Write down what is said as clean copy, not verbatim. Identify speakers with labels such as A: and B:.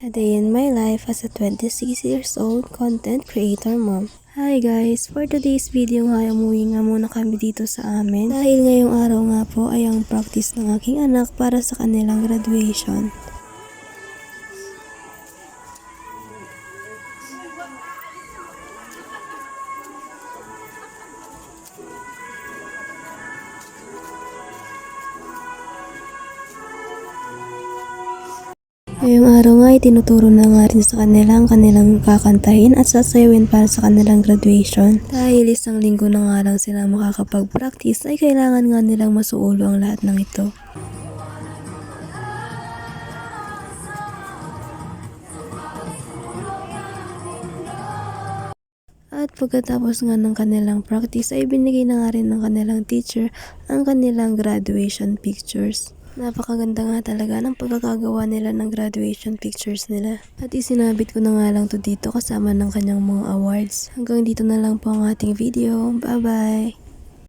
A: A day in my life as a 26 years old content creator mom. Hi guys! For today's video nga, umuwi nga muna kami dito sa amin. Dahil ngayong araw nga po ay ang practice ng aking anak para sa kanilang graduation. Ngayong araw nga ay tinuturo na nga rin sa kanilang kakantahin at sasayawin para sa kanilang graduation. Dahil isang linggo na nga lang sila makakapag-practice ay kailangan nga nilang masuulo ang lahat ng ito. At pagkatapos nga ng kanilang practice ay binigay na nga rin ng kanilang teacher ang kanilang graduation pictures. Napakaganda nga talaga ng pagkakagawa nila ng graduation pictures nila. At isinabit ko na nga lang to dito kasama ng kanyang mga awards. Hanggang dito na lang po ang ating video. Bye bye!